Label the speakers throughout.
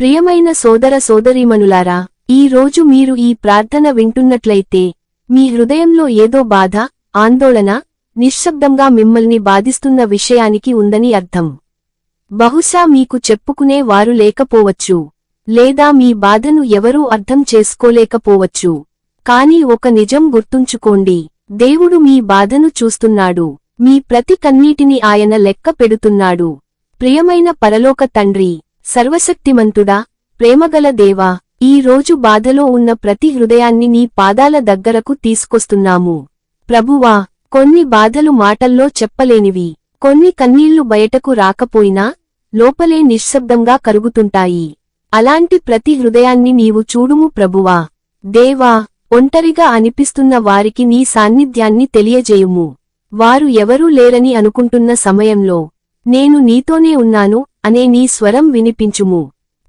Speaker 1: ప్రియమైన సోదర సోదరీమణులారా, ఈ రోజు మీరు ఈ ప్రార్థన వింటున్నట్లయితే మీ హృదయంలో ఏదో బాధ, ఆందోళన, నిశ్శబ్దంగా మిమ్మల్ని బాధిస్తున్న విషయానికి ఉందని అర్థం. బహుశా మీకు చెప్పుకునే వారు లేకపోవచ్చు, లేదా మీ బాధను ఎవరూ అర్థం చేసుకోలేకపోవచ్చు. కాని ఒక నిజం గుర్తుంచుకోండి, దేవుడు మీ బాధను చూస్తున్నాడు, మీ ప్రతి కన్నీటిని ఆయన లెక్క పెడుతున్నాడు. ప్రియమైన పరలోక తండ్రి, సర్వశక్తిమంతుడా, ప్రేమగల దేవా, ఈ రోజు బాధలో ఉన్న ప్రతి హృదయాన్ని నీ పాదాల దగ్గరకు తీసుకొస్తున్నాము. ప్రభువా, కొన్ని బాధలు మాటల్లో చెప్పలేనివి, కొన్ని కన్నీళ్లు బయటకు రాకపోయినా లోపలే నిశ్శబ్దంగా కరుగుతుంటాయి. అలాంటి ప్రతి హృదయాన్ని నీవు చూడుము ప్రభువా. దేవా, ఒంటరిగా అనిపిస్తున్న వారికి నీ సాన్నిధ్యాన్ని తెలియజేయుము. వారు ఎవరూ లేరని అనుకుంటున్న సమయంలో నేను నీతోనే ఉన్నాను అనే నీ స్వరం వినిపించుము.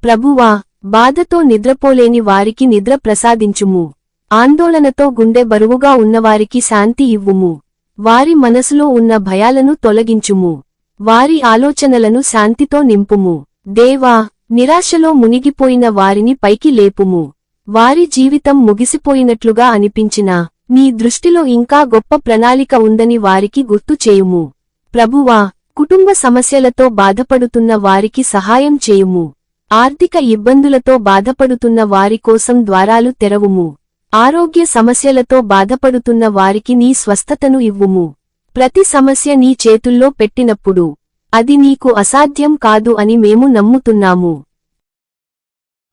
Speaker 1: ప్రభువా, బాధతో నిద్రపోలేని వారికి నిద్ర ప్రసాదించుము. ఆందోళనతో గుండె బరువుగా ఉన్నవారికి శాంతి ఇవ్వుము. వారి మనసులో ఉన్న భయాలను తొలగించుము. వారి ఆలోచనలను శాంతితో నింపుము. దేవా, నిరాశలో మునిగిపోయిన వారిని పైకి లేపుము. వారి జీవితం ముగిసిపోయినట్లుగా అనిపించినా నీ దృష్టిలో ఇంకా గొప్ప ప్రణాళిక ఉందని వారికి గుర్తు చేయుము. ప్రభువా, కుటుంబ సమస్యలతో బాధపడుతున్న వారికి సహాయం చేయుము. ఆర్థిక ఇబ్బందులతో బాధపడుతున్న వారి కోసం ద్వారాలు తెరవుము. ఆరోగ్య సమస్యలతో బాధపడుతున్న వారికి నీ స్వస్థతను ఇవ్వుము. ప్రతి సమస్య నీ చేతుల్లో పెట్టినప్పుడు అది నీకు అసాధ్యం కాదు అని మేము నమ్ముతున్నాము.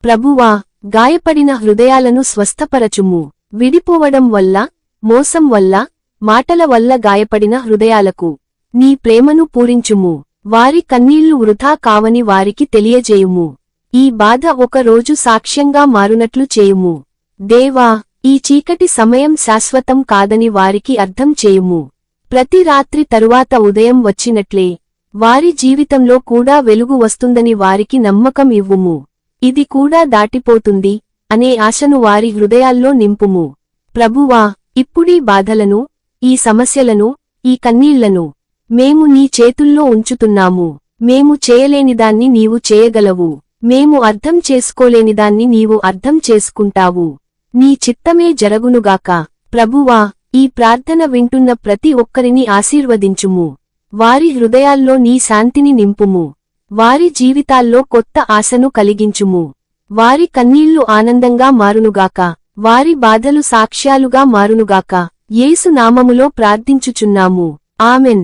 Speaker 1: ప్రభువా, గాయపడిన హృదయాలను స్వస్థపరచుము. విడిపోవడం వల్ల, మోసం వల్ల, మాటల వల్ల గాయపడిన హృదయాలకు నీ ప్రేమను పూరించుము. వారి కన్నీళ్లు వృథా కావని వారికి తెలియజేయుము. ఈ బాధ ఒక రోజు సాక్ష్యంగా మారునట్లు చేయుము. దేవా, ఈ చీకటి సమయం శాశ్వతం కాదని వారికి అర్థం చేయుము. ప్రతి రాత్రి తరువాత ఉదయం వచ్చినట్లే వారి జీవితంలో కూడా వెలుగు వస్తుందని వారికి నమ్మకం ఇవ్వుము. ఇది కూడా దాటిపోతుంది అనే ఆశను వారి హృదయాల్లో నింపుము. ప్రభువా, ఇప్పుడీ బాధలను, ఈ సమస్యలను, ఈ కన్నీళ్లను మేము నీ చేతుల్లో ఉంచుతున్నాము. మేము చేయలేనిదాన్ని నీవు చేయగలవు. మేము అర్థం చేసుకోలేనిదాన్ని నీవు అర్థం చేసుకుంటావు. నీ చిత్తమే జరగునుగాక. ప్రభువా, ఈ ప్రార్థన వింటున్న ప్రతి ఒక్కరిని ఆశీర్వదించుము. వారి హృదయాల్లో నీ శాంతిని నింపుము. వారి జీవితాల్లో కొత్త ఆశను కలిగించుము. వారి కన్నీళ్లు ఆనందంగా మారునుగాక. వారి బాధలు సాక్ష్యాలుగా మారునుగాక. యేసు నామములో ప్రార్థించుచున్నాము. ఆమెన్.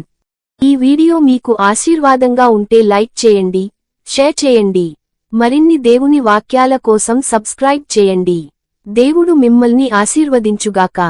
Speaker 1: ఈ వీడియో మీకు ఆశీర్వాదంగా ఉంటే లైక్ చేయండి, షేర్ చేయండి. మరిన్ని దేవుని వాక్యాల కోసం సబ్స్క్రైబ్ చేయండి. దేవుడు మిమ్మల్ని ఆశీర్వదించుగాక.